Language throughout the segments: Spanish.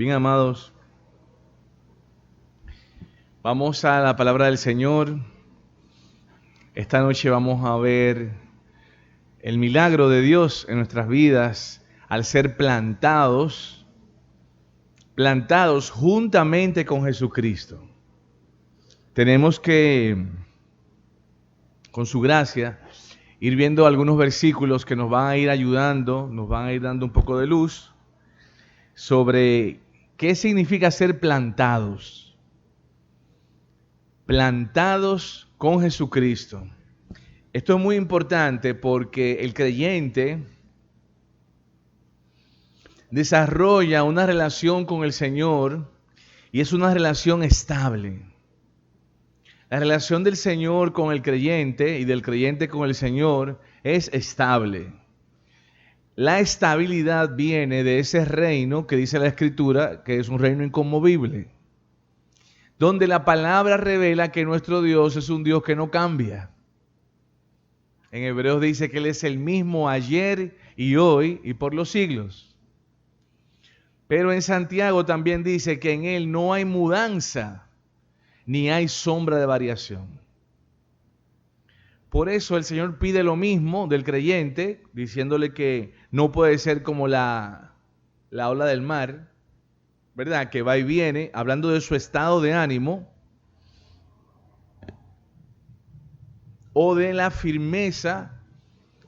Bien, amados, vamos a la palabra del Señor. Esta noche vamos a ver el milagro de Dios en nuestras vidas al ser plantados juntamente con Jesucristo. Tenemos que, con su gracia, ir viendo algunos versículos que nos van a ir ayudando, nos van a ir dando un poco de luz sobre qué significa ser plantados con Jesucristo. Esto es muy importante porque el creyente desarrolla una relación con el Señor y es una relación estable. La relación del Señor con el creyente y del creyente con el Señor es estable. La estabilidad viene de ese reino que dice la Escritura, que es un reino inconmovible, donde la palabra revela que nuestro Dios es un Dios que no cambia. En Hebreos dice que Él es el mismo ayer y hoy y por los siglos. Pero en Santiago también dice que en Él no hay mudanza, ni hay sombra de variación. Por eso el Señor pide lo mismo del creyente, diciéndole que no puede ser como la ola del mar, ¿verdad? Que va y viene, hablando de su estado de ánimo, o de la firmeza.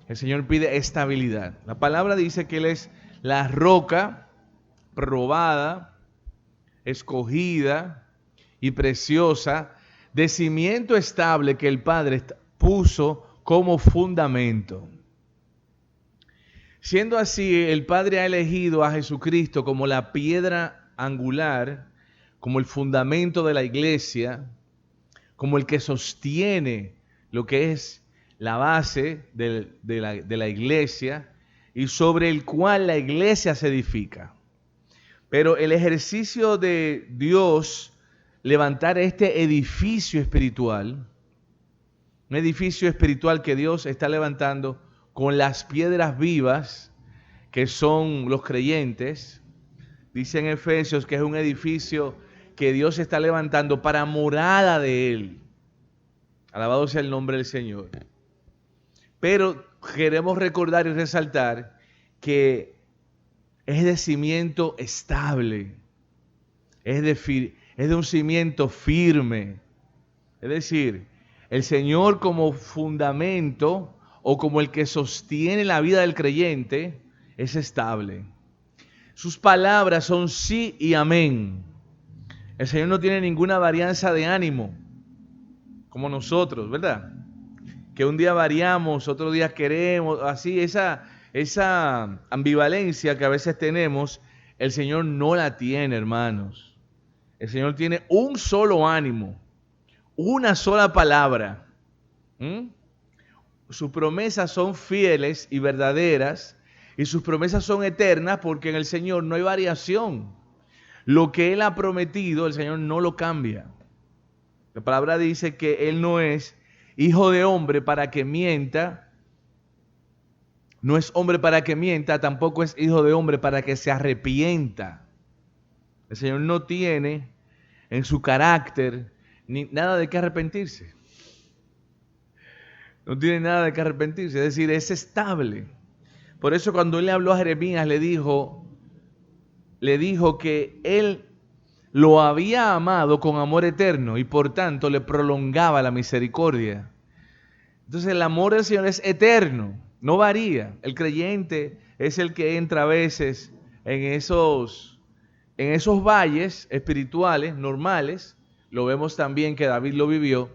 El Señor pide estabilidad. La palabra dice que Él es la roca probada, escogida y preciosa, de cimiento estable que el Padre puso como fundamento. Siendo así, el Padre ha elegido a Jesucristo como la piedra angular, como el fundamento de la iglesia, como el que sostiene lo que es la base de la iglesia y sobre el cual la iglesia se edifica. Pero el ejercicio de Dios, levantar este edificio espiritual, un edificio espiritual que Dios está levantando con las piedras vivas, que son los creyentes, dice en Efesios que es un edificio que Dios está levantando para morada de Él. Alabado sea el nombre del Señor. Pero queremos recordar y resaltar que es de cimiento estable, es de un cimiento firme. Es decir, el Señor como fundamento o como el que sostiene la vida del creyente es estable. Sus palabras son sí y amén. El Señor no tiene ninguna varianza de ánimo, como nosotros, ¿verdad? Que un día variamos, otro día queremos, así esa ambivalencia que a veces tenemos, el Señor no la tiene, hermanos. El Señor tiene un solo ánimo, una sola palabra. Sus promesas son fieles y verdaderas y sus promesas son eternas porque en el Señor no hay variación. Lo que Él ha prometido, el Señor no lo cambia. La palabra dice que Él no es hijo de hombre para que mienta, no es hombre para que mienta, tampoco es hijo de hombre para que se arrepienta. El Señor no tiene en su carácter ni nada de qué arrepentirse. No tiene nada de qué arrepentirse, es decir, es estable. Por eso cuando Él le habló a Jeremías le dijo que Él lo había amado con amor eterno y por tanto le prolongaba la misericordia. Entonces el amor del Señor es eterno, no varía. El creyente es el que entra a veces en esos valles espirituales normales. Lo vemos también que David lo vivió,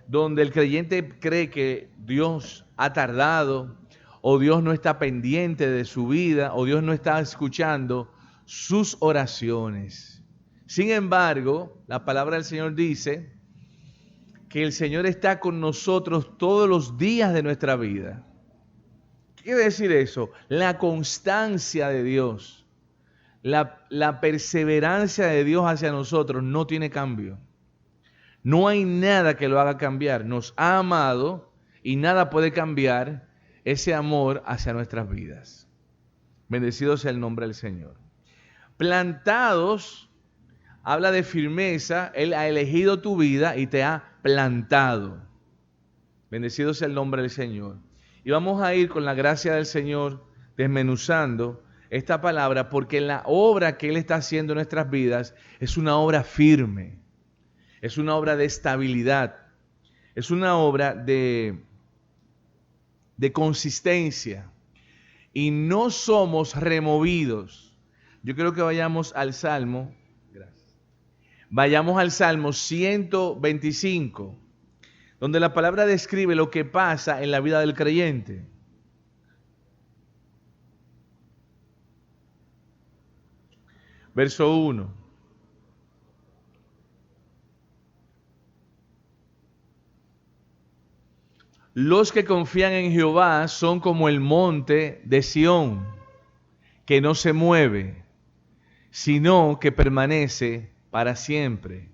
donde el creyente cree que Dios ha tardado o Dios no está pendiente de su vida o Dios no está escuchando sus oraciones. Sin embargo, la palabra del Señor dice que el Señor está con nosotros todos los días de nuestra vida. ¿Qué quiere decir eso? La constancia de Dios, la perseverancia de Dios hacia nosotros no tiene cambio. No hay nada que lo haga cambiar. Nos ha amado y nada puede cambiar ese amor hacia nuestras vidas. Bendecido sea el nombre del Señor. Plantados habla de firmeza. Él ha elegido tu vida y te ha plantado. Bendecido sea el nombre del Señor. Y vamos a ir con la gracia del Señor desmenuzando esta palabra, porque la obra que Él está haciendo en nuestras vidas es una obra firme, es una obra de estabilidad, es una obra de consistencia, y no somos removidos. Yo creo que vayamos al Salmo. Gracias. Vayamos al Salmo 125, donde la palabra describe lo que pasa en la vida del creyente. Verso 1. Los que confían en Jehová son como el monte de Sión, que no se mueve, sino que permanece para siempre.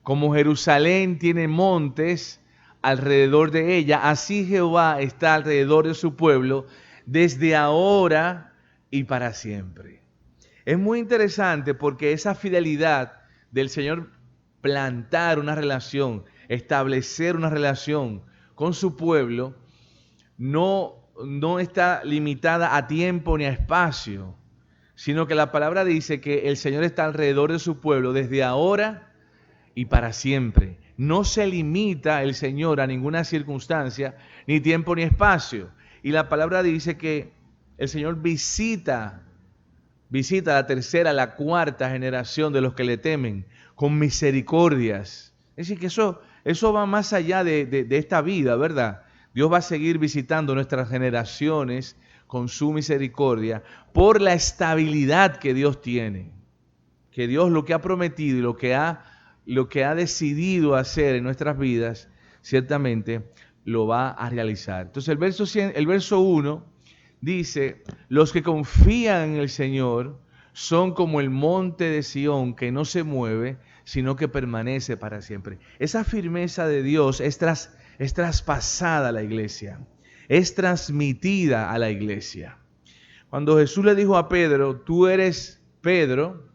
Como Jerusalén tiene montes alrededor de ella, así Jehová está alrededor de su pueblo, desde ahora y para siempre. Es muy interesante porque esa fidelidad del Señor, plantar una relación, establecer una relación con su pueblo, no está limitada a tiempo ni a espacio, sino que la palabra dice que el Señor está alrededor de su pueblo desde ahora y para siempre. No se limita el Señor a ninguna circunstancia, ni tiempo ni espacio. Y la palabra dice que el Señor visita la tercera, la cuarta generación de los que le temen con misericordias. Es decir, que eso va más allá de esta vida, ¿verdad? Dios va a seguir visitando nuestras generaciones con su misericordia por la estabilidad que Dios tiene. Que Dios lo que ha prometido y lo que ha decidido hacer en nuestras vidas, ciertamente lo va a realizar. Entonces el verso 1 dice: los que confían en el Señor son como el monte de Sión, que no se mueve, sino que permanece para siempre. Esa firmeza de Dios es traspasada a la iglesia, es transmitida a la iglesia. Cuando Jesús le dijo a Pedro: tú eres Pedro,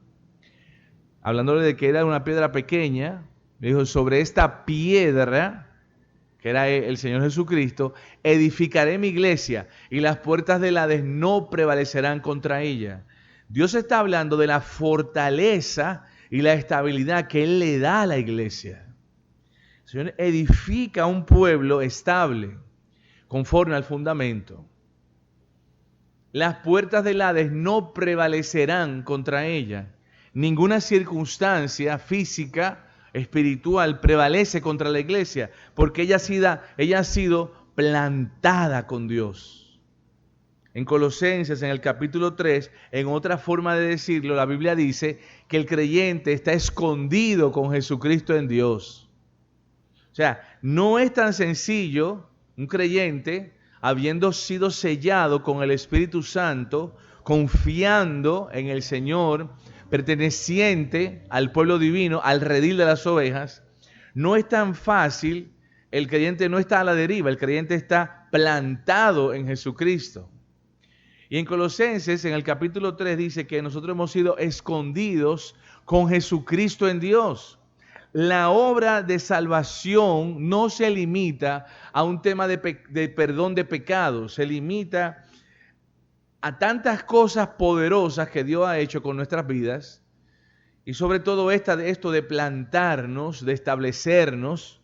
hablándole de que era una piedra pequeña, le dijo: sobre esta piedra, que era el Señor Jesucristo, edificaré mi iglesia, y las puertas del Hades no prevalecerán contra ella. Dios está hablando de la fortaleza y la estabilidad que Él le da a la iglesia. El Señor edifica un pueblo estable, conforme al fundamento. Las puertas del Hades no prevalecerán contra ella. Ninguna circunstancia física, espiritual, prevalece contra la iglesia, porque ella ha sido plantada con Dios. En Colosenses, en el capítulo 3, en otra forma de decirlo, la Biblia dice que el creyente está escondido con Jesucristo en Dios. O sea, no es tan sencillo un creyente, habiendo sido sellado con el Espíritu Santo, confiando en el Señor, perteneciente al pueblo divino, al redil de las ovejas. No es tan fácil. El creyente no está a la deriva, el creyente está plantado en Jesucristo. Y en Colosenses, en el capítulo 3, dice que nosotros hemos sido escondidos con Jesucristo en Dios. La obra de salvación no se limita a un tema de perdón de pecados, se limita a tantas cosas poderosas que Dios ha hecho con nuestras vidas, y sobre todo esto de plantarnos, de establecernos,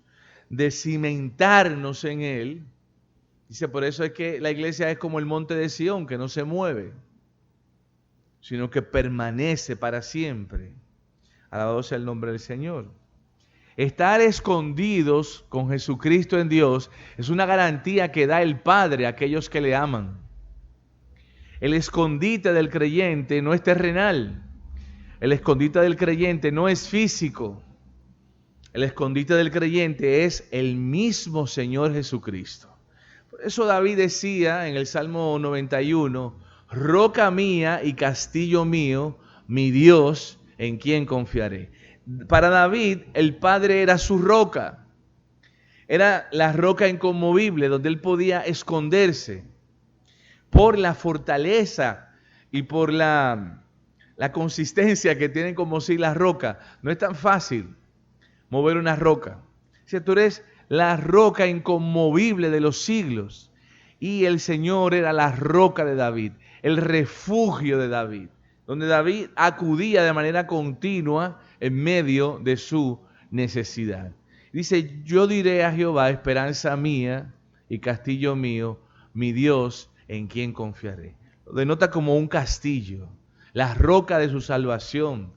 de cimentarnos en Él. Dice, por eso es que la iglesia es como el monte de Sión, que no se mueve, sino que permanece para siempre. Alabado sea el nombre del Señor. Estar escondidos con Jesucristo en Dios es una garantía que da el Padre a aquellos que le aman. El escondite del creyente no es terrenal. El escondite del creyente no es físico. El escondite del creyente es el mismo Señor Jesucristo. Por eso David decía en el Salmo 91, roca mía y castillo mío, mi Dios, en quien confiaré. Para David, el Padre era su roca. Era la roca inconmovible donde él podía esconderse por la fortaleza y por la la consistencia que tienen como si la roca. No es tan fácil mover una roca. Si tú eres la roca inconmovible de los siglos. Y el Señor era la roca de David, el refugio de David, donde David acudía de manera continua en medio de su necesidad. Dice, yo diré a Jehová, esperanza mía y castillo mío, mi Dios, en quien confiaré. Lo denota como un castillo, la roca de su salvación,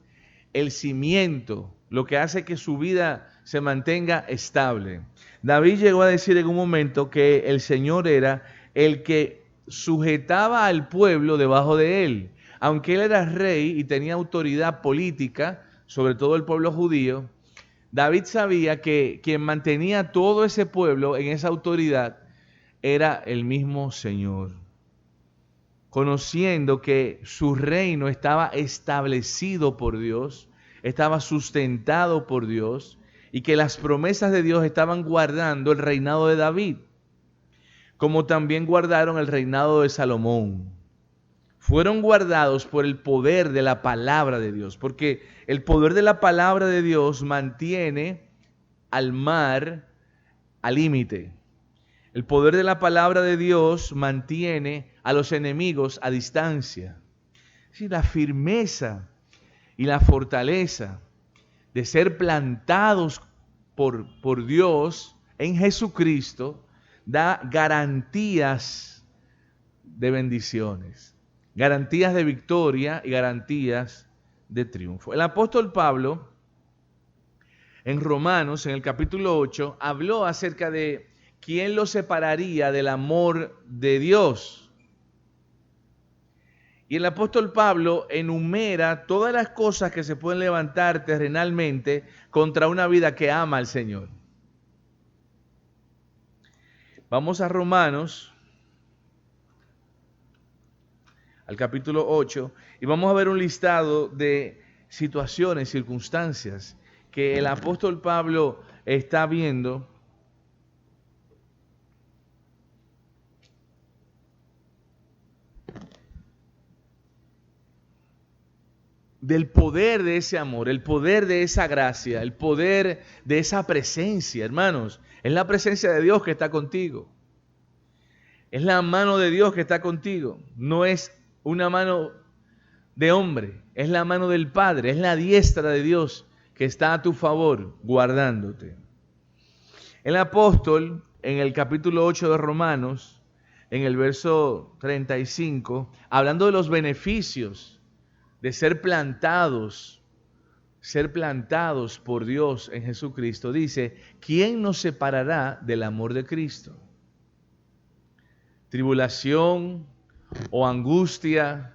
el cimiento, lo que hace que su vida se mantenga estable. David llegó a decir en un momento que el Señor era el que sujetaba al pueblo debajo de él. Aunque él era rey y tenía autoridad política sobre todo el pueblo judío, David sabía que quien mantenía todo ese pueblo en esa autoridad era el mismo Señor. Conociendo que su reino estaba establecido por Dios, estaba sustentado por Dios y que las promesas de Dios estaban guardando el reinado de David, como también guardaron el reinado de Salomón. Fueron guardados por el poder de la palabra de Dios, porque el poder de la palabra de Dios mantiene al mar al límite. El poder de la palabra de Dios mantiene a los enemigos a distancia. Sí, la firmeza y la fortaleza de ser plantados por Dios en Jesucristo da garantías de bendiciones, garantías de victoria y garantías de triunfo. El apóstol Pablo, en Romanos, en el capítulo 8, habló acerca de quién lo separaría del amor de Dios. Y el apóstol Pablo enumera todas las cosas que se pueden levantar terrenalmente contra una vida que ama al Señor. Vamos a Romanos, al capítulo 8, y vamos a ver un listado de situaciones, circunstancias que el apóstol Pablo está viendo del poder de ese amor, el poder de esa gracia, el poder de esa presencia, hermanos. Es la presencia de Dios que está contigo. Es la mano de Dios que está contigo. No es una mano de hombre, es la mano del Padre, es la diestra de Dios que está a tu favor, guardándote. El apóstol, en el capítulo 8 de Romanos, en el verso 35, hablando de los beneficios de ser plantados por Dios en Jesucristo, dice, ¿quién nos separará del amor de Cristo? Tribulación o angustia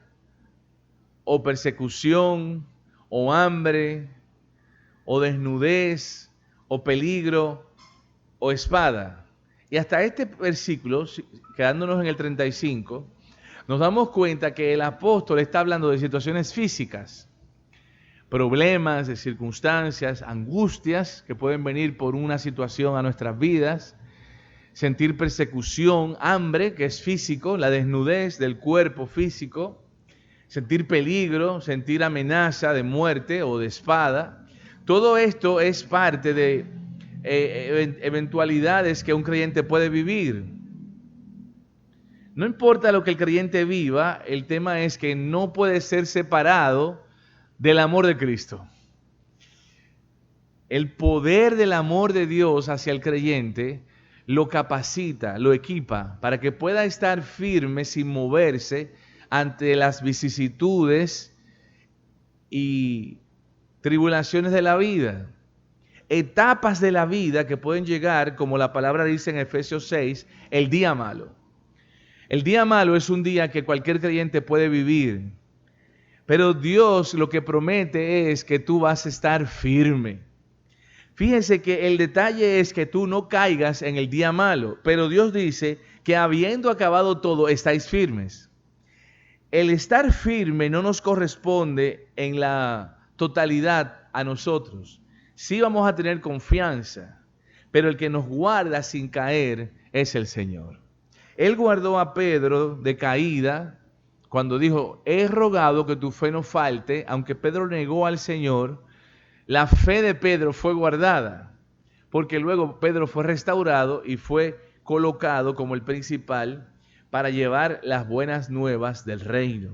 o persecución o hambre o desnudez o peligro o espada. Y hasta este versículo, quedándonos en el 35, nos damos cuenta que el apóstol está hablando de situaciones físicas, problemas, de circunstancias, angustias que pueden venir por una situación a nuestras vidas, sentir persecución, hambre, que es físico, la desnudez del cuerpo físico, sentir peligro, sentir amenaza de muerte o de espada. Todo esto es parte de eventualidades que un creyente puede vivir. No importa lo que el creyente viva, el tema es que no puede ser separado del amor de Cristo. El poder del amor de Dios hacia el creyente lo capacita, lo equipa para que pueda estar firme sin moverse ante las vicisitudes y tribulaciones de la vida. Etapas de la vida que pueden llegar, como la palabra dice en Efesios 6, el día malo. El día malo es un día que cualquier creyente puede vivir, pero Dios lo que promete es que tú vas a estar firme. Fíjense que el detalle es que tú no caigas en el día malo, pero Dios dice que habiendo acabado todo, estáis firmes. El estar firme no nos corresponde en la totalidad a nosotros. Sí vamos a tener confianza, pero el que nos guarda sin caer es el Señor. Él guardó a Pedro de caída cuando dijo, he rogado que tu fe no falte, aunque Pedro negó al Señor, la fe de Pedro fue guardada, porque luego Pedro fue restaurado y fue colocado como el principal para llevar las buenas nuevas del reino.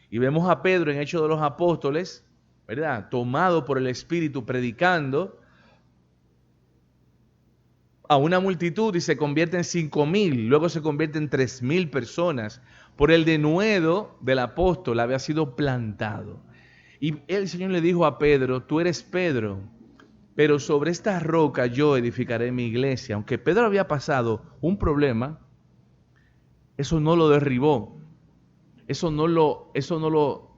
Y vemos a Pedro en Hechos de los Apóstoles, ¿verdad?, tomado por el Espíritu, predicando a una multitud y se convierte en 5,000, luego se convierte en 3,000 personas. Por el denuedo del apóstol había sido plantado. Y el Señor le dijo a Pedro, tú eres Pedro, pero sobre esta roca yo edificaré mi iglesia. Aunque Pedro había pasado un problema, eso no lo derribó, eso no lo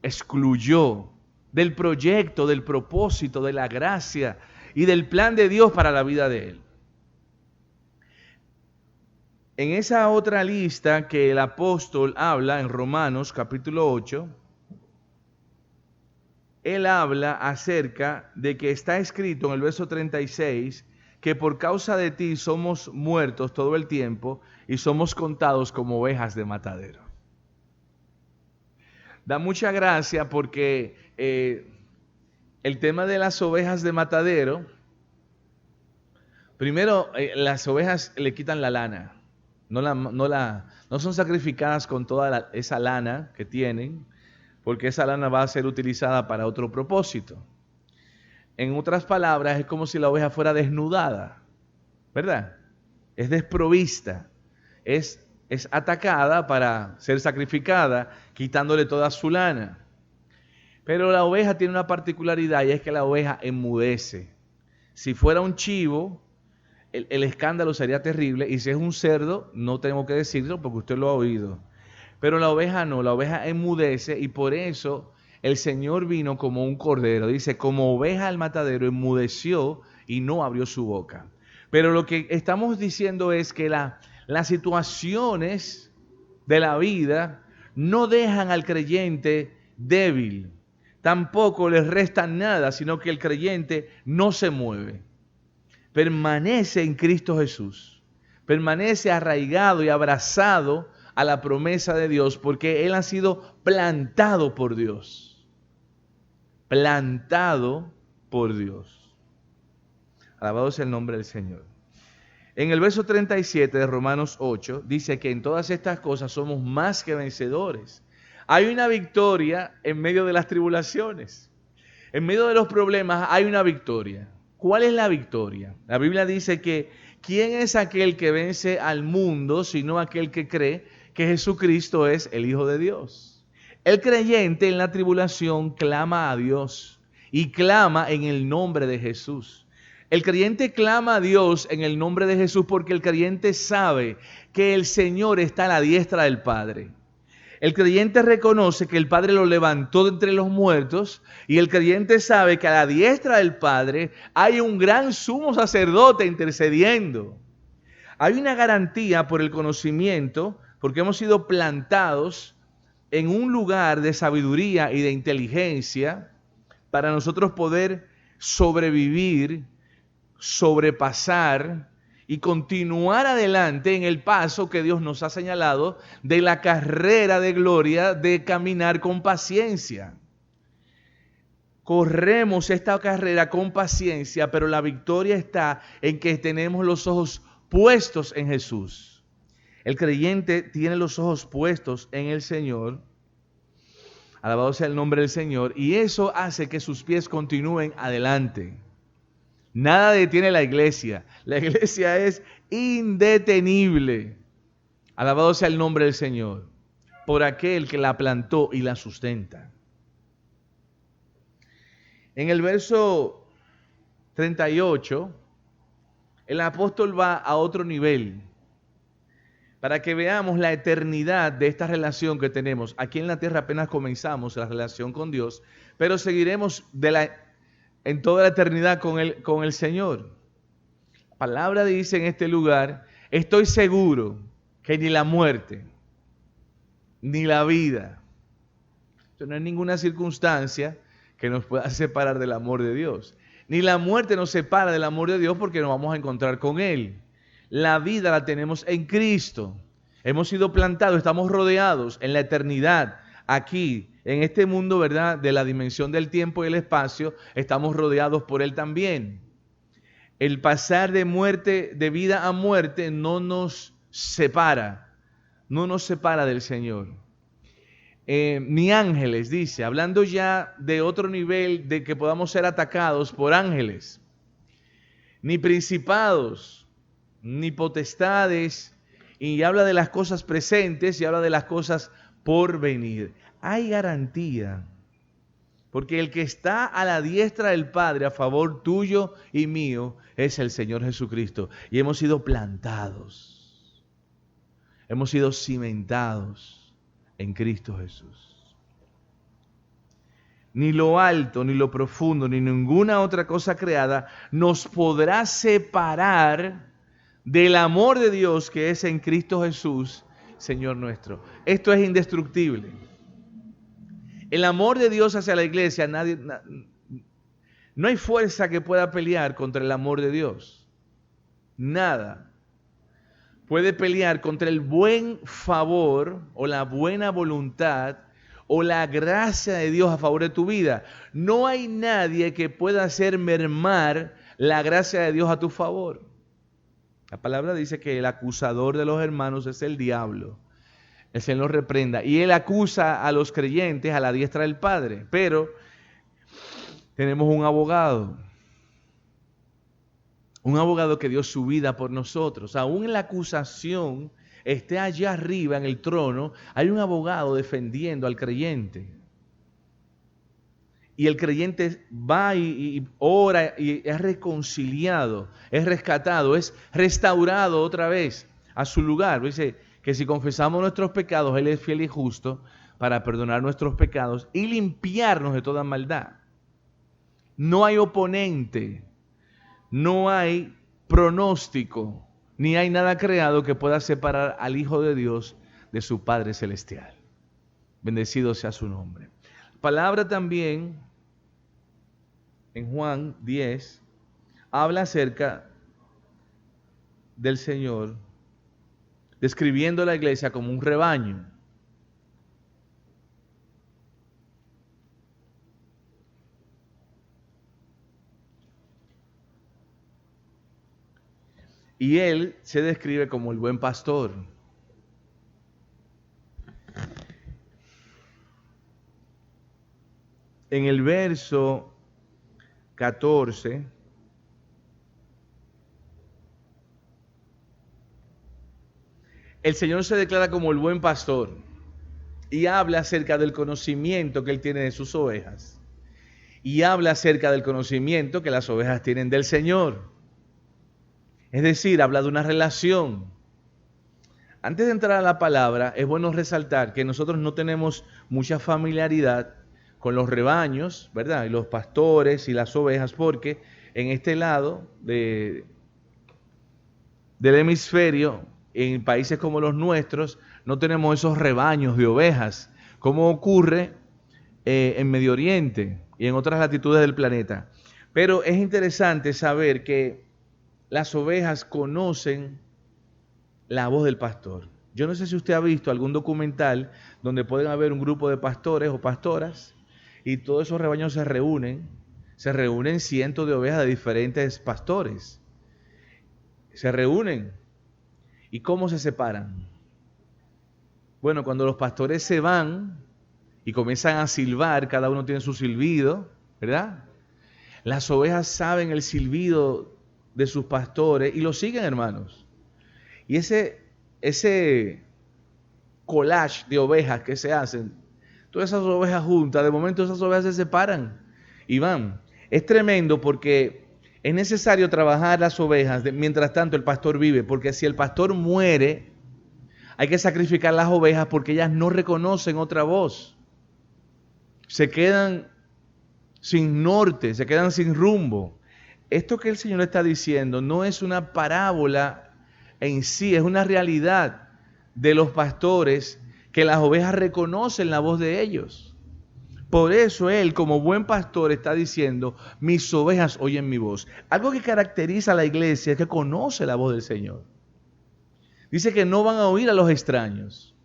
excluyó del proyecto, del propósito, de la gracia y del plan de Dios para la vida de él. En esa otra lista que el apóstol habla en Romanos capítulo 8, él habla acerca de que está escrito en el verso 36 que por causa de ti somos muertos todo el tiempo y somos contados como ovejas de matadero. Da mucha gracia porque el tema de las ovejas de matadero, primero las ovejas le quitan la lana. No son sacrificadas con toda esa lana que tienen, porque esa lana va a ser utilizada para otro propósito. En otras palabras, es como si la oveja fuera desnudada, ¿verdad? Es desprovista, es atacada para ser sacrificada, quitándole toda su lana. Pero la oveja tiene una particularidad y es que la oveja enmudece. Si fuera un chivo, el escándalo sería terrible, y si es un cerdo, no tengo que decirlo porque usted lo ha oído. Pero la oveja no, la oveja enmudece, y por eso el Señor vino como un cordero. Dice, como oveja al matadero enmudeció y no abrió su boca. Pero lo que estamos diciendo es que las situaciones de la vida no dejan al creyente débil, tampoco les restan nada, sino que el creyente no se mueve. Permanece en Cristo Jesús, permanece arraigado y abrazado a la promesa de Dios, porque él ha sido plantado por Dios. Plantado por Dios. Alabado sea el nombre del Señor. En el verso 37 de Romanos 8 dice que en todas estas cosas somos más que vencedores. Hay una victoria en medio de las tribulaciones. En medio de los problemas hay una victoria. ¿Cuál es la victoria? La Biblia dice que ¿quién es aquel que vence al mundo sino aquel que cree que Jesucristo es el Hijo de Dios? El creyente en la tribulación clama a Dios y clama en el nombre de Jesús. El creyente clama a Dios en el nombre de Jesús porque el creyente sabe que el Señor está a la diestra del Padre. El creyente reconoce que el Padre lo levantó de entre los muertos, y el creyente sabe que a la diestra del Padre hay un gran sumo sacerdote intercediendo. Hay una garantía por el conocimiento, porque hemos sido plantados en un lugar de sabiduría y de inteligencia para nosotros poder sobrevivir, sobrepasar y continuar adelante en el paso que Dios nos ha señalado de la carrera de gloria, de caminar con paciencia. Corremos esta carrera con paciencia, pero la victoria está en que tenemos los ojos puestos en Jesús. El creyente tiene los ojos puestos en el Señor. Alabado sea el nombre del Señor. Y eso hace que sus pies continúen adelante. Nada detiene la iglesia. La iglesia es indetenible. Alabado sea el nombre del Señor, por aquel que la plantó y la sustenta. En el verso 38, el apóstol va a otro nivel para que veamos la eternidad de esta relación que tenemos. Aquí en la tierra apenas comenzamos la relación con Dios, pero seguiremos en toda la eternidad con el Señor. La palabra dice en este lugar, estoy seguro que ni la muerte, ni la vida, no hay ninguna circunstancia que nos pueda separar del amor de Dios. Ni la muerte nos separa del amor de Dios porque nos vamos a encontrar con Él. La vida la tenemos en Cristo. Hemos sido plantados, estamos rodeados en la eternidad, aquí, en este mundo, ¿verdad?, de la dimensión del tiempo y el espacio, estamos rodeados por Él también. El pasar de muerte, de vida a muerte, no nos separa del Señor. Ni ángeles, dice, hablando ya de otro nivel de que podamos ser atacados por ángeles, ni principados, ni potestades, y habla de las cosas presentes y habla de las cosas por venir. Hay garantía, porque el que está a la diestra del Padre a favor tuyo y mío es el Señor Jesucristo. Y hemos sido plantados, hemos sido cimentados en Cristo Jesús. Ni lo alto, ni lo profundo, ni ninguna otra cosa creada nos podrá separar del amor de Dios que es en Cristo Jesús, Señor nuestro. Esto es indestructible. El amor de Dios hacia la iglesia, no hay fuerza que pueda pelear contra el amor de Dios. Nada puede pelear contra el buen favor o la buena voluntad o la gracia de Dios a favor de tu vida. No hay nadie que pueda hacer mermar la gracia de Dios a tu favor. La palabra dice que el acusador de los hermanos es el diablo. El Señor reprenda. Y Él acusa a los creyentes a la diestra del Padre. Pero tenemos un abogado. Un abogado que dio su vida por nosotros. Aún en la acusación esté allá arriba en el trono, hay un abogado defendiendo al creyente. Y el creyente va y ora y es reconciliado, es rescatado, es restaurado otra vez a su lugar. Dice que si confesamos nuestros pecados, Él es fiel y justo para perdonar nuestros pecados y limpiarnos de toda maldad. No hay oponente, no hay pronóstico, ni hay nada creado que pueda separar al Hijo de Dios de su Padre Celestial. Bendecido sea su nombre. Palabra también en Juan 10 habla acerca del Señor describiendo la iglesia como un rebaño. Y Él se describe como el buen pastor. En el verso 14, el Señor se declara como el buen pastor y habla acerca del conocimiento que Él tiene de sus ovejas. Y habla acerca del conocimiento que las ovejas tienen del Señor. Es decir, habla de una relación. Antes de entrar a la palabra, es bueno resaltar que nosotros no tenemos mucha familiaridad con los rebaños, ¿verdad? Y los pastores y las ovejas, porque en este lado del hemisferio, en países como los nuestros, no tenemos esos rebaños de ovejas, como ocurre en Medio Oriente y en otras latitudes del planeta. Pero es interesante saber que las ovejas conocen la voz del pastor. Yo no sé si usted ha visto algún documental donde pueden haber un grupo de pastores o pastoras y todos esos rebaños se reúnen cientos de ovejas de diferentes pastores. Se reúnen. ¿Y cómo se separan? Bueno, cuando los pastores se van y comienzan a silbar, cada uno tiene su silbido, ¿verdad? Las ovejas saben el silbido de sus pastores y lo siguen, hermanos. Y ese collage de ovejas que se hacen, todas esas ovejas juntas, de momento esas ovejas se separan y van. Es tremendo porque es necesario trabajar las ovejas mientras tanto el pastor vive, porque si el pastor muere, hay que sacrificar las ovejas porque ellas no reconocen otra voz. Se quedan sin norte, se quedan sin rumbo. Esto que el Señor está diciendo no es una parábola en sí, es una realidad de los pastores que las ovejas reconocen la voz de ellos. Por eso Él, como buen pastor, está diciendo, mis ovejas oyen mi voz. Algo que caracteriza a la iglesia es que conoce la voz del Señor. Dice que no van a oír a los extraños.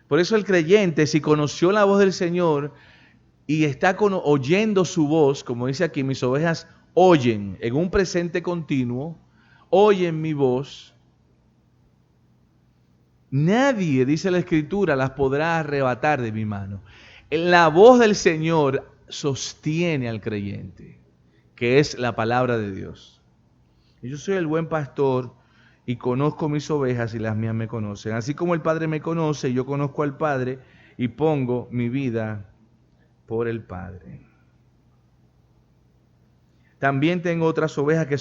Por eso el creyente, si conoció la voz del Señor y está oyendo su voz, como dice aquí, mis ovejas oyen en un presente continuo, oyen mi voz, nadie, dice la Escritura, las podrá arrebatar de mi mano. La voz del Señor sostiene al creyente, que es la palabra de Dios. Yo soy el buen pastor y conozco mis ovejas y las mías me conocen. Así como el Padre me conoce, yo conozco al Padre y pongo mi vida por el Padre. También tengo otras ovejas que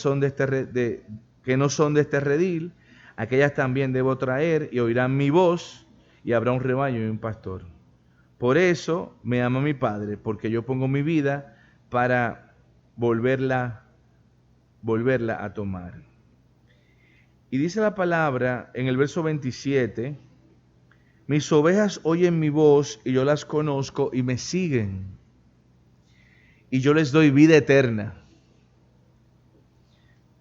no son de este redil. Aquellas también debo traer y oirán mi voz y habrá un rebaño y un pastor. Por eso me ama mi Padre, porque yo pongo mi vida para volverla a tomar. Y dice la palabra en el verso 27, mis ovejas oyen mi voz y yo las conozco y me siguen. Y yo les doy vida eterna.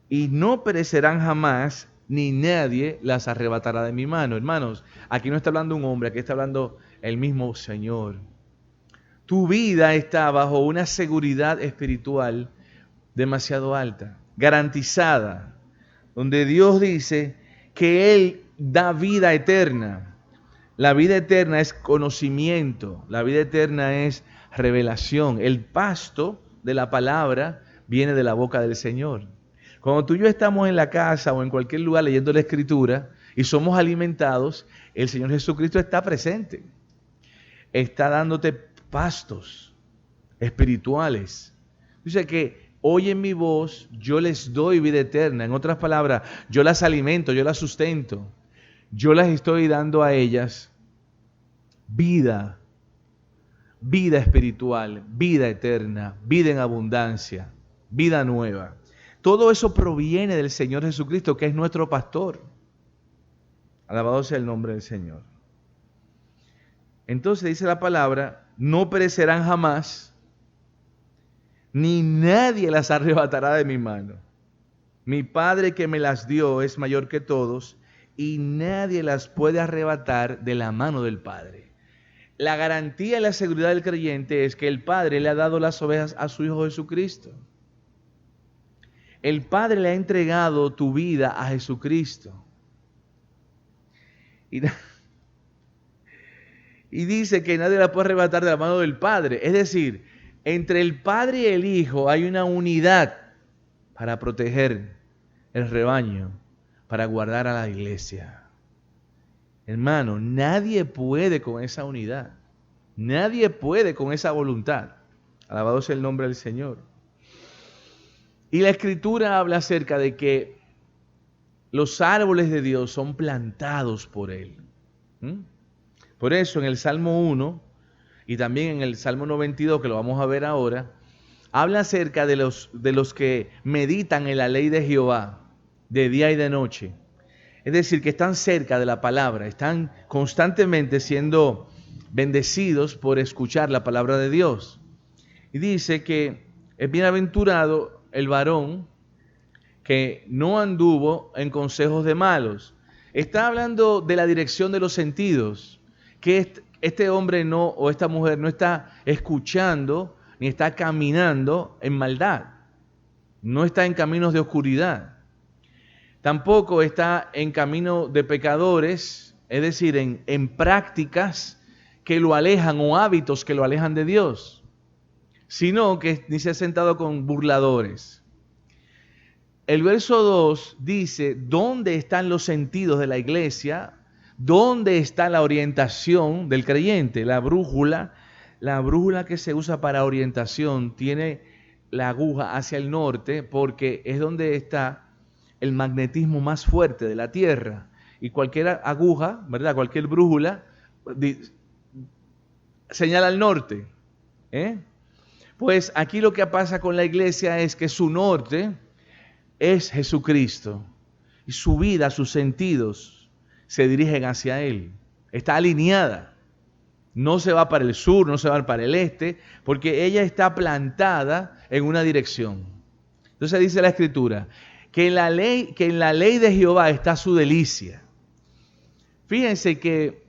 Y no perecerán jamás, ni nadie las arrebatará de mi mano. Hermanos, aquí no está hablando un hombre, aquí está hablando el mismo Señor. Tu vida está bajo una seguridad espiritual demasiado alta, garantizada, donde Dios dice que Él da vida eterna. La vida eterna es conocimiento, la vida eterna es revelación. El pasto de la palabra viene de la boca del Señor. Cuando tú y yo estamos en la casa o en cualquier lugar leyendo la Escritura y somos alimentados, el Señor Jesucristo está presente. Está dándote pastos espirituales. Dice que oyen mi voz, yo les doy vida eterna. En otras palabras, yo las alimento, yo las sustento. Yo las estoy dando a ellas vida espiritual, vida eterna, vida en abundancia, vida nueva. Todo eso proviene del Señor Jesucristo, que es nuestro pastor. Alabado sea el nombre del Señor. Entonces dice la palabra, no perecerán jamás, ni nadie las arrebatará de mi mano. Mi Padre que me las dio es mayor que todos, y nadie las puede arrebatar de la mano del Padre. La garantía y la seguridad del creyente es que el Padre le ha dado las ovejas a su Hijo Jesucristo. El Padre le ha entregado tu vida a Jesucristo. Y dice que nadie la puede arrebatar de la mano del Padre. Es decir, entre el Padre y el Hijo hay una unidad para proteger el rebaño, para guardar a la iglesia. Hermano, nadie puede con esa unidad. Nadie puede con esa voluntad. Alabado sea el nombre del Señor. Y la Escritura habla acerca de que los árboles de Dios son plantados por Él. Por eso en el Salmo 1 y también en el Salmo 92, que lo vamos a ver ahora, habla acerca de los que meditan en la ley de Jehová de día y de noche. Es decir, que están cerca de la palabra, están constantemente siendo bendecidos por escuchar la palabra de Dios. Y dice que es bienaventurado el varón que no anduvo en consejos de malos. Está hablando de la dirección de los sentidos, que este hombre no, o esta mujer no está escuchando ni está caminando en maldad. No está en caminos de oscuridad. Tampoco está en camino de pecadores, es decir, en prácticas que lo alejan o hábitos que lo alejan de Dios, sino que ni se ha sentado con burladores. El verso 2 dice, ¿dónde están los sentidos de la iglesia? ¿Dónde está la orientación del creyente? La brújula que se usa para orientación tiene la aguja hacia el norte porque es donde está el magnetismo más fuerte de la Tierra. Y cualquier aguja, ¿verdad? Cualquier brújula señala al norte. Pues aquí lo que pasa con la iglesia es que su norte es Jesucristo. Y su vida, sus sentidos se dirigen hacia Él. Está alineada. No se va para el sur, no se va para el este, porque ella está plantada en una dirección. Entonces dice la Escritura, que en la ley de Jehová está su delicia. fíjense que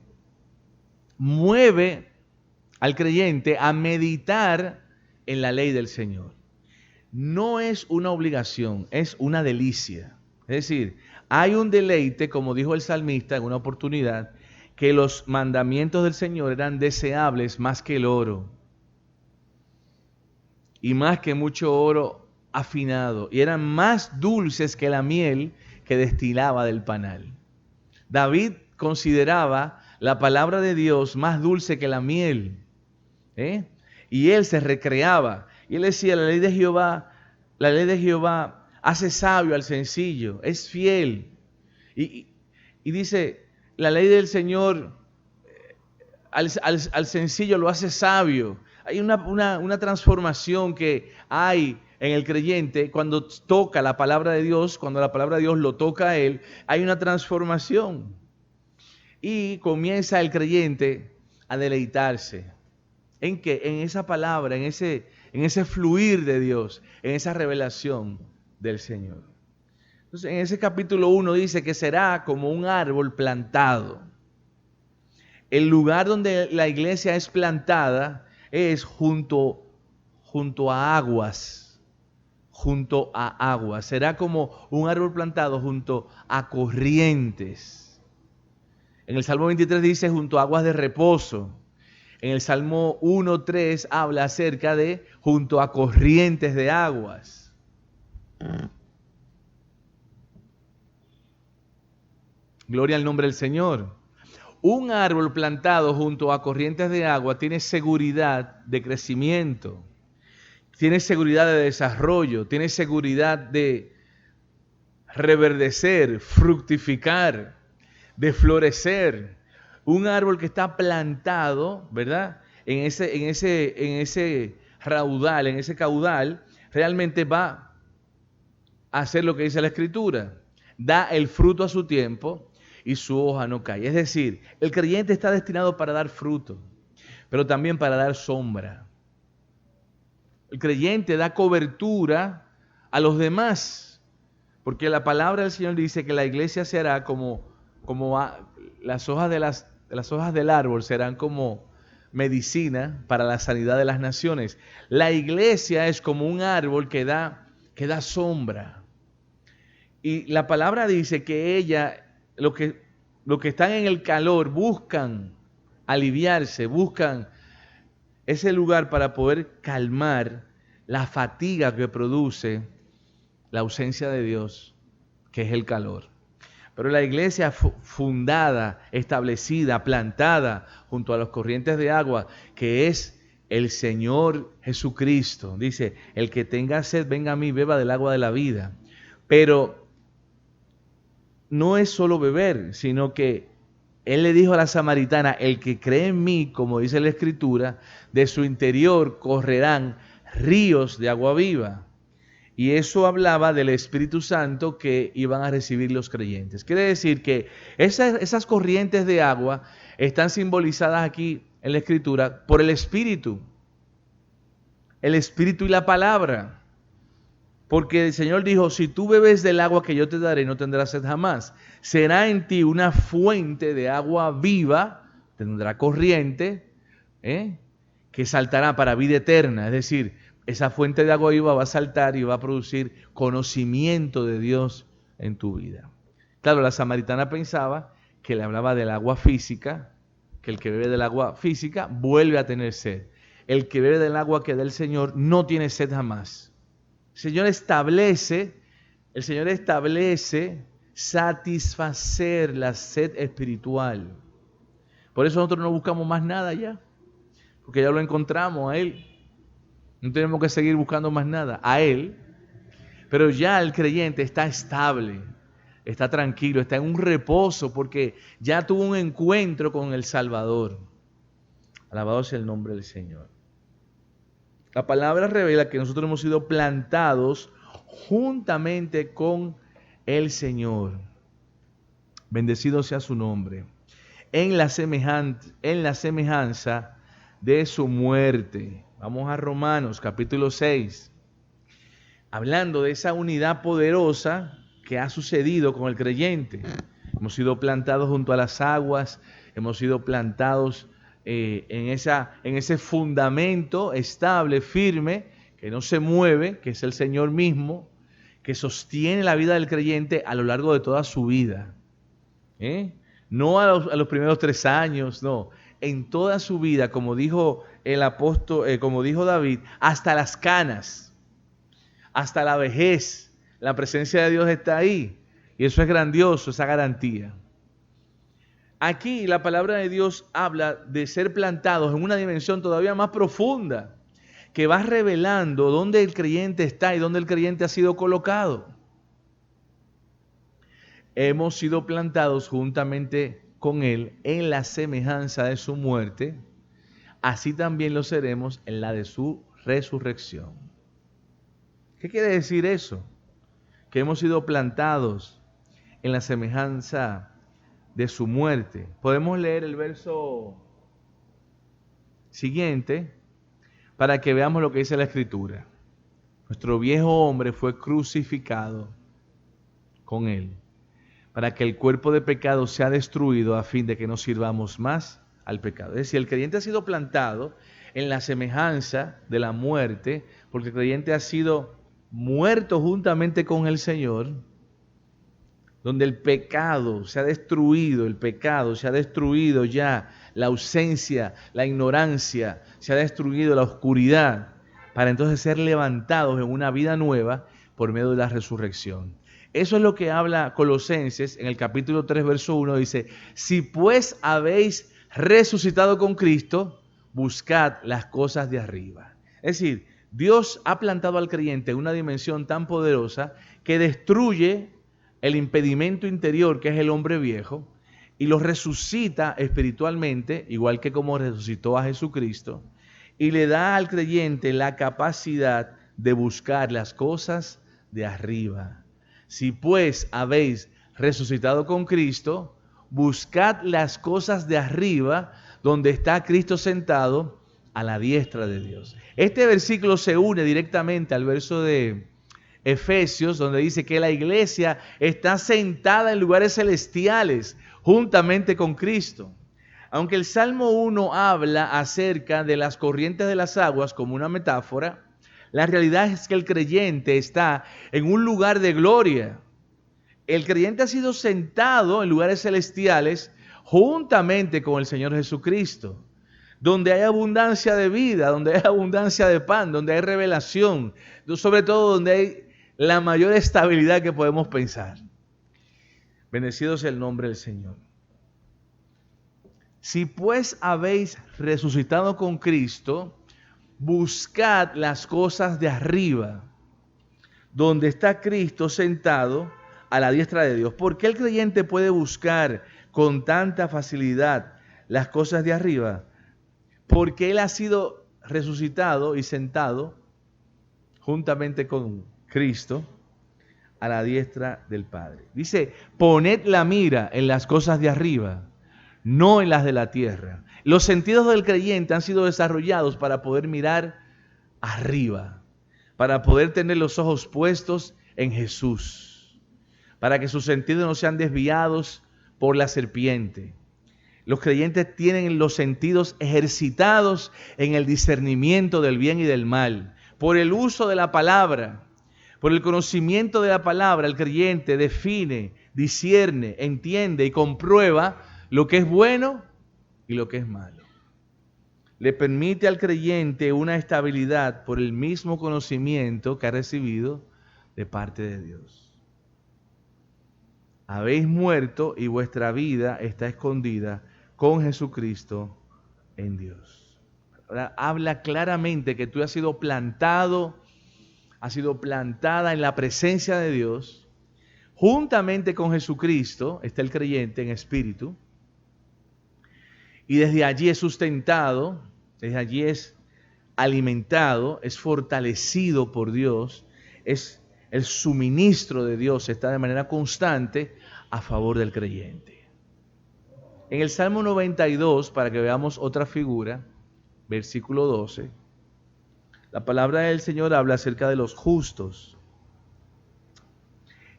mueve al creyente a meditar en la ley del Señor. No es una obligación, es una delicia. Es decir, hay un deleite, como dijo el salmista en una oportunidad, que los mandamientos del Señor eran deseables más que el oro y más que mucho oro afinado, y eran más dulces que la miel que destilaba del panal. David consideraba la palabra de Dios más dulce que la miel, y él se recreaba, y él decía, la ley de Jehová hace sabio al sencillo, es fiel, y dice, la ley del Señor al sencillo lo hace sabio. Hay una transformación que hay en el creyente cuando toca la palabra de Dios, cuando la palabra de Dios lo toca a él, hay una transformación. Y comienza el creyente a deleitarse. ¿En qué? En esa palabra, en ese fluir de Dios, en esa revelación del Señor. Entonces, en ese capítulo 1 dice que será como un árbol plantado. El lugar donde la iglesia es plantada es junto a aguas. Junto a aguas. Será como un árbol plantado junto a corrientes. En el Salmo 23 dice junto a aguas de reposo. En el Salmo 1:3 habla acerca de junto a corrientes de aguas. Gloria al nombre del Señor. Un árbol plantado junto a corrientes de agua tiene seguridad de crecimiento, tiene seguridad de desarrollo, tiene seguridad de reverdecer, fructificar, de florecer. Un árbol que está plantado, ¿verdad? En ese raudal, en ese caudal, realmente va a hacer lo que dice la Escritura. Da el fruto a su tiempo y su hoja no cae. Es decir, el creyente está destinado para dar fruto, pero también para dar sombra. El creyente da cobertura a los demás, porque la palabra del Señor dice que la iglesia se hará como las hojas las hojas del árbol serán como medicina para la sanidad de las naciones. La iglesia es como un árbol que da sombra. Y la palabra dice que ella, los que están en el calor, buscan aliviarse, buscan ese lugar para poder calmar la fatiga que produce la ausencia de Dios, que es el calor. Pero la iglesia fundada, establecida, plantada junto a las corrientes de agua, que es el Señor Jesucristo. Dice, el que tenga sed, venga a mí, beba del agua de la vida. Pero no es solo beber, sino que Él le dijo a la samaritana, el que cree en mí, como dice la Escritura, de su interior correrán ríos de agua viva. Y eso hablaba del Espíritu Santo que iban a recibir los creyentes. Quiere decir que esas corrientes de agua están simbolizadas aquí en la Escritura por el Espíritu y la palabra. Porque el Señor dijo, si tú bebes del agua que yo te daré, no tendrás sed jamás. Será en ti una fuente de agua viva, tendrá corriente, que saltará para vida eterna. Es decir, esa fuente de agua viva va a saltar y va a producir conocimiento de Dios en tu vida. Claro, la samaritana pensaba que le hablaba del agua física, que el que bebe del agua física vuelve a tener sed. El que bebe del agua que da el Señor no tiene sed jamás. El Señor establece satisfacer la sed espiritual. Por eso nosotros no buscamos más nada ya, porque ya lo encontramos a Él. No tenemos que seguir buscando más nada, a Él. Pero ya el creyente está estable, está tranquilo, está en un reposo, porque ya tuvo un encuentro con el Salvador. Alabado sea el nombre del Señor. La palabra revela que nosotros hemos sido plantados juntamente con el Señor. Bendecido sea su nombre. En la semejanza de su muerte. Vamos a Romanos capítulo 6. Hablando de esa unidad poderosa que ha sucedido con el creyente. Hemos sido plantados junto a las aguas, hemos sido plantados en ese fundamento estable, firme, que no se mueve, que es el Señor mismo, que sostiene la vida del creyente a lo largo de toda su vida. No a los primeros 3 años, no. En toda su vida, como dijo el apóstol, como dijo David, hasta las canas, hasta la vejez, la presencia de Dios está ahí. Y eso es grandioso, esa garantía. Aquí la palabra de Dios habla de ser plantados en una dimensión todavía más profunda, que va revelando dónde el creyente está y dónde el creyente ha sido colocado. Hemos sido plantados juntamente con Él en la semejanza de su muerte, así también lo seremos en la de su resurrección. ¿Qué quiere decir eso? Que hemos sido plantados en la semejanza de su muerte. Podemos leer el verso siguiente para que veamos lo que dice la Escritura. Nuestro viejo hombre fue crucificado con Él, para que el cuerpo de pecado sea destruido a fin de que no sirvamos más al pecado. Es decir, el creyente ha sido plantado en la semejanza de la muerte, porque el creyente ha sido muerto juntamente con el Señor, donde el pecado se ha destruido, ya la ausencia, la ignorancia, se ha destruido la oscuridad, para entonces ser levantados en una vida nueva por medio de la resurrección. Eso es lo que habla Colosenses en el capítulo 3, verso 1, dice: si pues habéis resucitado con Cristo, buscad las cosas de arriba. Es decir, Dios ha plantado al creyente en una dimensión tan poderosa que destruye el impedimento interior, que es el hombre viejo, y lo resucita espiritualmente, igual que como resucitó a Jesucristo, y le da al creyente la capacidad de buscar las cosas de arriba. Si pues habéis resucitado con Cristo, buscad las cosas de arriba, donde está Cristo sentado a la diestra de Dios. Este versículo se une directamente al verso de Efesios, donde dice que la iglesia está sentada en lugares celestiales juntamente con Cristo. Aunque el Salmo 1 habla acerca de las corrientes de las aguas como una metáfora, la realidad es que el creyente está en un lugar de gloria. El creyente ha sido sentado en lugares celestiales juntamente con el Señor Jesucristo, donde hay abundancia de vida, donde hay abundancia de pan, donde hay revelación, sobre todo donde hay la mayor estabilidad que podemos pensar. Bendecido sea el nombre del Señor. Si pues habéis resucitado con Cristo, buscad las cosas de arriba, donde está Cristo sentado a la diestra de Dios. ¿Por qué el creyente puede buscar con tanta facilidad las cosas de arriba? Porque Él ha sido resucitado y sentado juntamente con Cristo a la diestra del Padre. Dice: poned la mira en las cosas de arriba, no en las de la tierra. Los sentidos del creyente han sido desarrollados para poder mirar arriba, para poder tener los ojos puestos en Jesús, para que sus sentidos no sean desviados por la serpiente. Los creyentes tienen los sentidos ejercitados en el discernimiento del bien y del mal. Por el uso de la palabra, por el conocimiento de la palabra, el creyente define, discierne, entiende y comprueba lo que es bueno y lo que es malo. Le permite al creyente una estabilidad por el mismo conocimiento que ha recibido de parte de Dios. Habéis muerto y vuestra vida está escondida con Jesucristo en Dios. Ahora, habla claramente que tú has sido plantado, has sido plantada en la presencia de Dios. Juntamente con Jesucristo está el creyente en espíritu. Y desde allí es sustentado, desde allí es alimentado, es fortalecido por Dios, es el suministro de Dios, está de manera constante a favor del creyente. En el Salmo 92, para que veamos otra figura, versículo 12, la palabra del Señor habla acerca de los justos.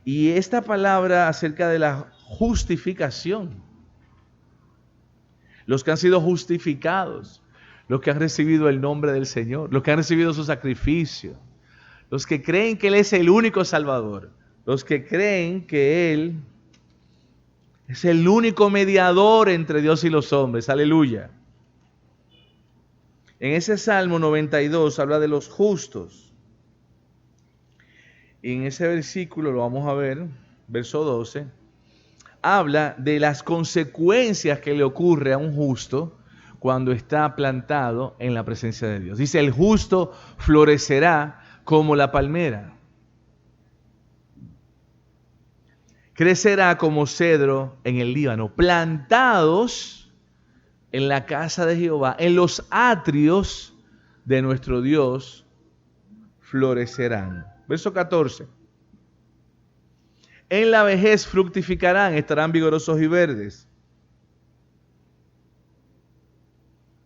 Y esta palabra acerca de la justificación. Los que han sido justificados, los que han recibido el nombre del Señor, los que han recibido su sacrificio, los que creen que Él es el único Salvador, los que creen que Él es el único mediador entre Dios y los hombres. Aleluya. En ese Salmo 92 habla de los justos. Y en ese versículo, lo vamos a ver, verso 12, habla de las consecuencias que le ocurre a un justo cuando está plantado en la presencia de Dios. Dice, el justo florecerá como la palmera. Crecerá como cedro en el Líbano, plantados en la casa de Jehová, en los atrios de nuestro Dios florecerán. Verso 14. En la vejez fructificarán, estarán vigorosos y verdes,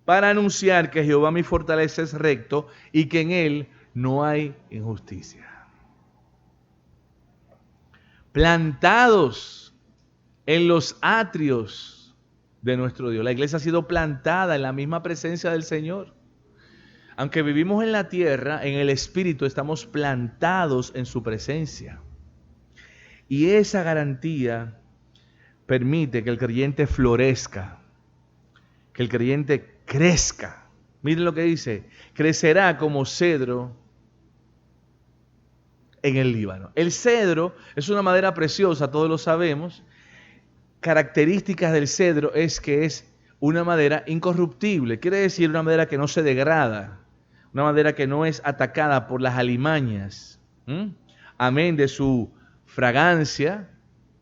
para anunciar que Jehová mi fortaleza es recto y que en Él no hay injusticia. Plantados en los atrios de nuestro Dios. La iglesia ha sido plantada en la misma presencia del Señor. Aunque vivimos en la tierra, en el Espíritu estamos plantados en su presencia. Y esa garantía permite que el creyente florezca, que el creyente crezca. Miren lo que dice, crecerá como cedro en el Líbano. El cedro es una madera preciosa, todos lo sabemos. Características del cedro es que es una madera incorruptible, quiere decir una madera que no se degrada, una madera que no es atacada por las alimañas. Amén de su fragancia,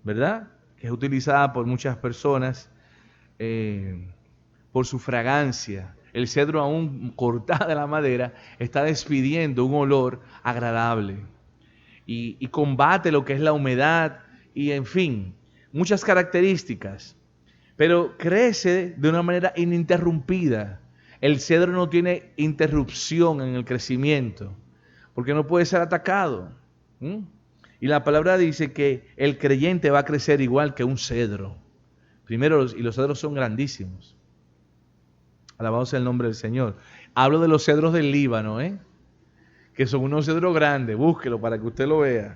¿verdad? Que es utilizada por muchas personas por su fragancia. El cedro, aún cortada la madera, está despidiendo un olor agradable y combate lo que es la humedad y, en fin, muchas características. Pero crece de una manera ininterrumpida. El cedro no tiene interrupción en el crecimiento porque no puede ser atacado. Y la palabra dice que el creyente va a crecer igual que un cedro. Primero, y los cedros son grandísimos. Alabado sea el nombre del Señor. Hablo de los cedros del Líbano, que son unos cedros grandes. Búsquelo para que usted lo vea.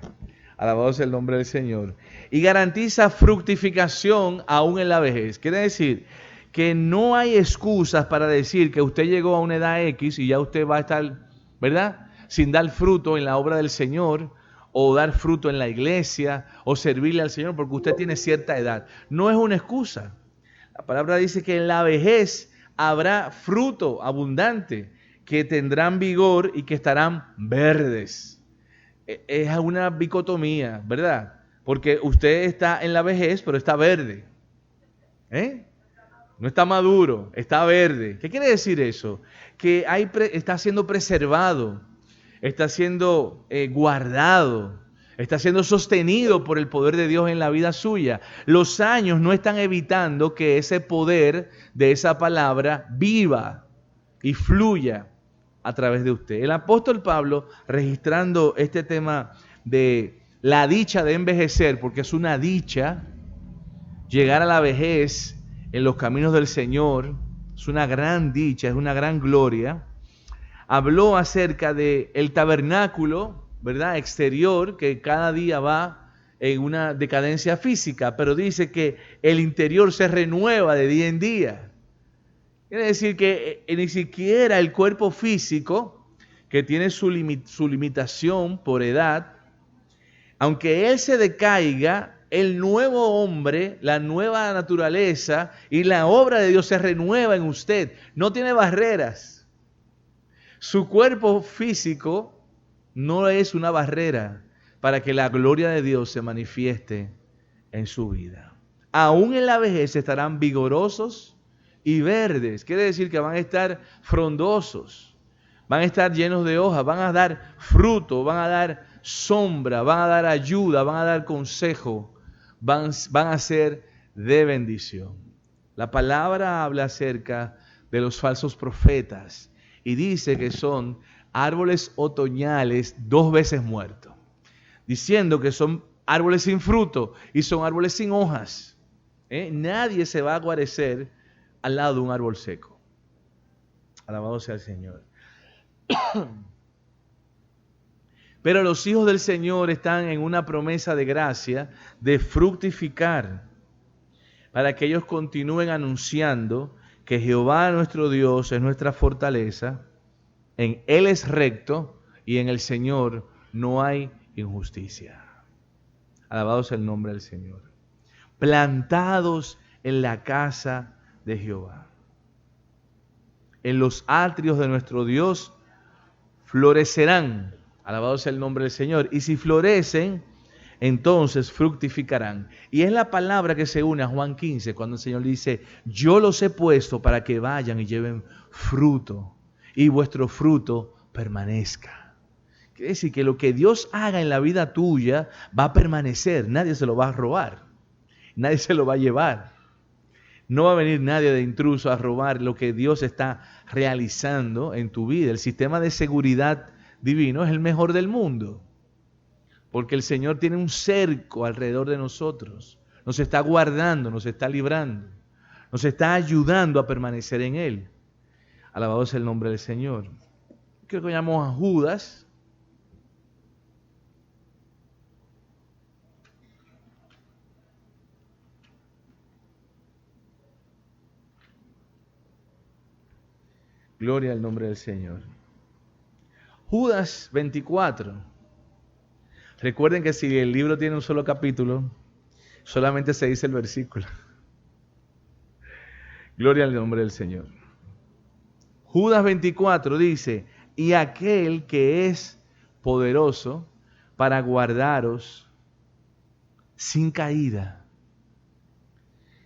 Alabado sea el nombre del Señor. Y garantiza fructificación aún en la vejez. Quiere decir que no hay excusas para decir que usted llegó a una edad X y ya usted va a estar, ¿verdad?, sin dar fruto en la obra del Señor, o dar fruto en la iglesia, o servirle al Señor porque usted tiene cierta edad. No es una excusa. La palabra dice que en la vejez habrá fruto abundante, que tendrán vigor y que estarán verdes. Es una dicotomía, ¿verdad? Porque usted está en la vejez, pero está verde. No está maduro, está verde. ¿Qué quiere decir eso? Que está siendo preservado, está siendo guardado, está siendo sostenido por el poder de Dios en la vida suya. Los años no están evitando que ese poder de esa palabra viva y fluya a través de usted. El apóstol Pablo, registrando este tema de la dicha de envejecer, porque es una dicha llegar a la vejez en los caminos del Señor, es una gran dicha, es una gran gloria. Habló acerca del tabernáculo, ¿verdad?, exterior, que cada día va en una decadencia física, pero dice que el interior se renueva de día en día. Quiere decir que ni siquiera el cuerpo físico, que tiene su limitación por edad, aunque él se decaiga, el nuevo hombre, la nueva naturaleza y la obra de Dios se renueva en usted. No tiene barreras. Su cuerpo físico no es una barrera para que la gloria de Dios se manifieste en su vida. Aún en la vejez estarán vigorosos y verdes. Quiere decir que van a estar frondosos, van a estar llenos de hojas, van a dar fruto, van a dar sombra, van a dar ayuda, van a dar consejo, van a ser de bendición. La palabra habla acerca de los falsos profetas y dice que son árboles otoñales 2 veces muertos, diciendo que son árboles sin fruto y son árboles sin hojas. Nadie se va a guarecer al lado de un árbol seco. Alabado sea el Señor. Pero los hijos del Señor están en una promesa de gracia de fructificar, para que ellos continúen anunciando que Jehová nuestro Dios es nuestra fortaleza, en Él es recto y en el Señor no hay injusticia. Alabado sea el nombre del Señor. Plantados en la casa de Jehová, en los atrios de nuestro Dios florecerán. Alabado sea el nombre del Señor. Y si florecen, entonces fructificarán. Y es la palabra que se une a Juan 15, cuando el Señor dice, yo los he puesto para que vayan y lleven fruto, y vuestro fruto permanezca. Quiere decir que lo que Dios haga en la vida tuya va a permanecer. Nadie se lo va a robar. Nadie se lo va a llevar. No va a venir nadie de intruso a robar lo que Dios está realizando en tu vida. El sistema de seguridad divino es el mejor del mundo, porque el Señor tiene un cerco alrededor de nosotros, nos está guardando, nos está librando, nos está ayudando a permanecer en Él. Alabado sea el nombre del Señor. Creo que llamamos a Judas. Gloria al nombre del Señor. Judas 24. Recuerden que si el libro tiene un solo capítulo, solamente se dice el versículo. Gloria al nombre del Señor. Judas 24 dice, y aquel que es poderoso para guardaros sin caída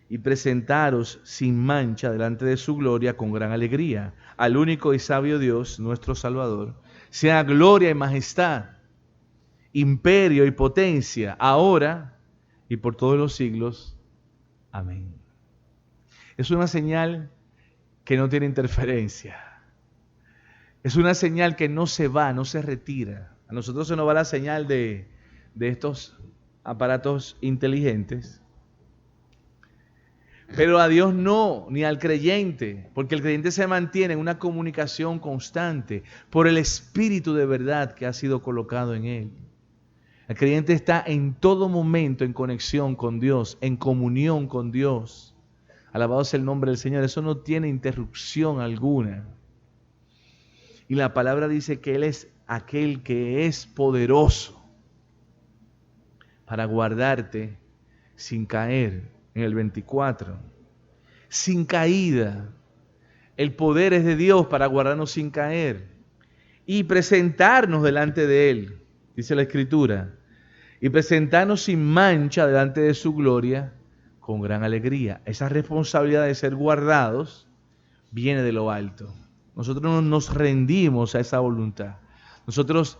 y presentaros sin mancha delante de su gloria con gran alegría, al único y sabio Dios, nuestro Salvador, sea gloria y majestad, imperio y potencia, ahora y por todos los siglos. Amén. Es una señal que no tiene interferencia. Es una señal que no se va, no se retira. A nosotros se nos va la señal de estos aparatos inteligentes. Pero a Dios no, ni al creyente, porque el creyente se mantiene en una comunicación constante por el Espíritu de verdad que ha sido colocado en él. El creyente está en todo momento en conexión con Dios, en comunión con Dios. Alabado sea el nombre del Señor. Eso no tiene interrupción alguna. Y la palabra dice que Él es aquel que es poderoso para guardarte sin caer. En el 24, sin caída. El poder es de Dios para guardarnos sin caer y presentarnos delante de Él, dice la Escritura, y presentarnos sin mancha delante de su gloria con gran alegría. Esa responsabilidad de ser guardados viene de lo alto. Nosotros nos rendimos a esa voluntad. Nosotros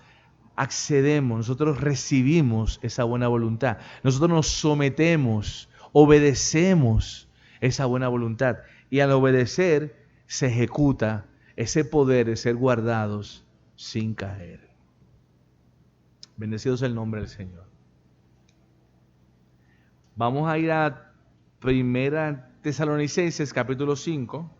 accedemos, nosotros recibimos esa buena voluntad. Nosotros nos sometemos, obedecemos esa buena voluntad, y al obedecer se ejecuta ese poder de ser guardados sin caer. Bendecido sea el nombre del Señor. Vamos a ir a 1 Tesalonicenses capítulo 5.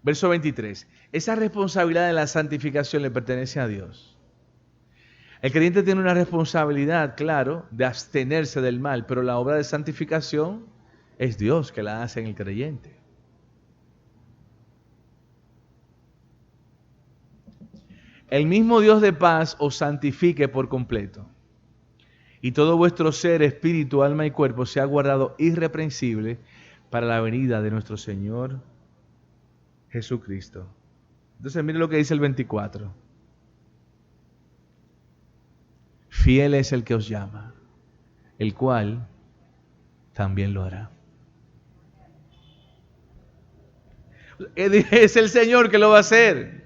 Verso 23. Esa responsabilidad de la santificación le pertenece a Dios. El creyente tiene una responsabilidad, claro, de abstenerse del mal, pero la obra de santificación es Dios que la hace en el creyente. El mismo Dios de paz os santifique por completo, y todo vuestro ser, espíritu, alma y cuerpo sea guardado irreprensible para la venida de nuestro Señor Jesucristo. Entonces mire lo que dice el 24. Fiel es el que os llama, el cual también lo hará. Es el Señor que lo va a hacer.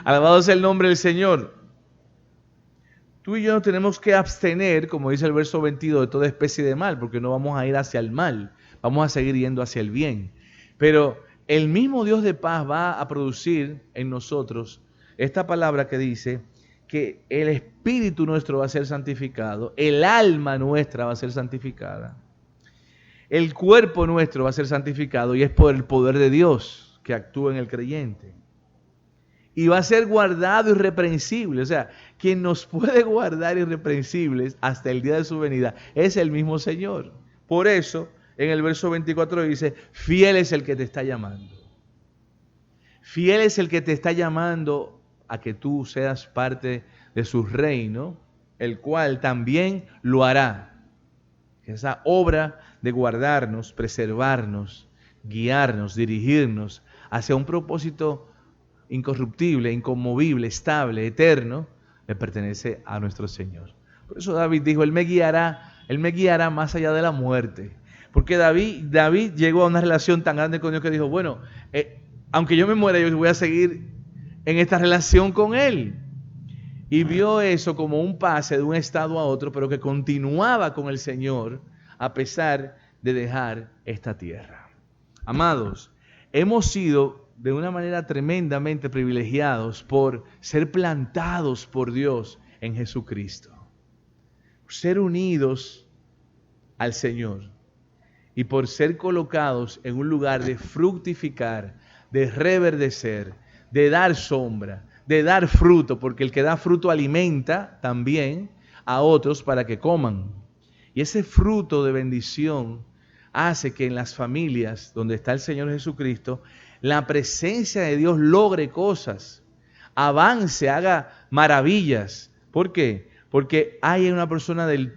Alabado sea el nombre del Señor. Tú y yo tenemos que abstener, como dice el verso 22, de toda especie de mal, porque no vamos a ir hacia el mal, vamos a seguir yendo hacia el bien. Pero el mismo Dios de paz va a producir en nosotros esta palabra que dice que el espíritu nuestro va a ser santificado, el alma nuestra va a ser santificada, el cuerpo nuestro va a ser santificado, y es por el poder de Dios que actúa en el creyente. Y va a ser guardado irreprensible. O sea, quien nos puede guardar irreprensibles hasta el día de su venida es el mismo Señor. Por eso, en el verso 24 dice, fiel es el que te está llamando. Fiel es el que te está llamando a que tú seas parte de su reino, el cual también lo hará. Esa obra de guardarnos, preservarnos, guiarnos, dirigirnos hacia un propósito incorruptible, inconmovible, estable, eterno, le pertenece a nuestro Señor. Por eso David dijo, Él me guiará más allá de la muerte. Porque David llegó a una relación tan grande con Dios que dijo, bueno, aunque yo me muera, yo voy a seguir en esta relación con Él. Y vio eso como un pase de un estado a otro, pero que continuaba con el Señor a pesar de dejar esta tierra. Amados, hemos sido de una manera tremendamente privilegiados por ser plantados por Dios en Jesucristo. Ser unidos al Señor y por ser colocados en un lugar de fructificar, de reverdecer, de dar sombra, de dar fruto, porque el que da fruto alimenta también a otros para que coman. Y ese fruto de bendición hace que en las familias donde está el Señor Jesucristo, la presencia de Dios logre cosas, avance, haga maravillas. ¿Por qué? Porque hay una persona de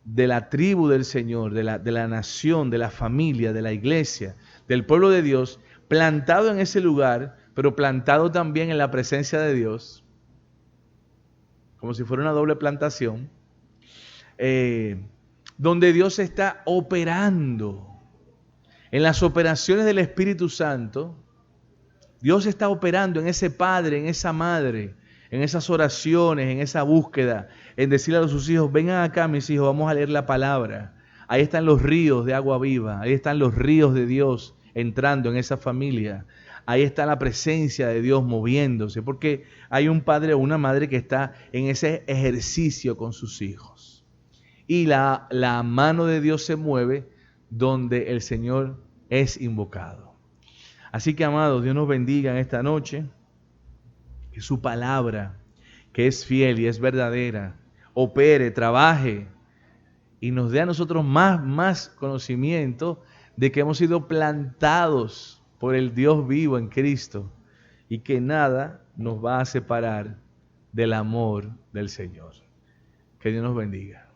la tribu del Señor, de la nación, de la familia, de la iglesia, del pueblo de Dios, plantado en ese lugar, pero plantado también en la presencia de Dios, como si fuera una doble plantación, donde Dios está operando. En las operaciones del Espíritu Santo, Dios está operando en ese padre, en esa madre, en esas oraciones, en esa búsqueda, en decirle a sus hijos, vengan acá mis hijos, vamos a leer la palabra. Ahí están los ríos de agua viva, ahí están los ríos de Dios entrando en esa familia. Ahí está la presencia de Dios moviéndose, porque hay un padre o una madre que está en ese ejercicio con sus hijos. Y la mano de Dios se mueve donde el Señor es invocado. Así que, amados, Dios nos bendiga en esta noche. Que su palabra, que es fiel y es verdadera, opere, trabaje y nos dé a nosotros más conocimiento de que hemos sido plantados por el Dios vivo en Cristo y que nada nos va a separar del amor del Señor. Que Dios nos bendiga.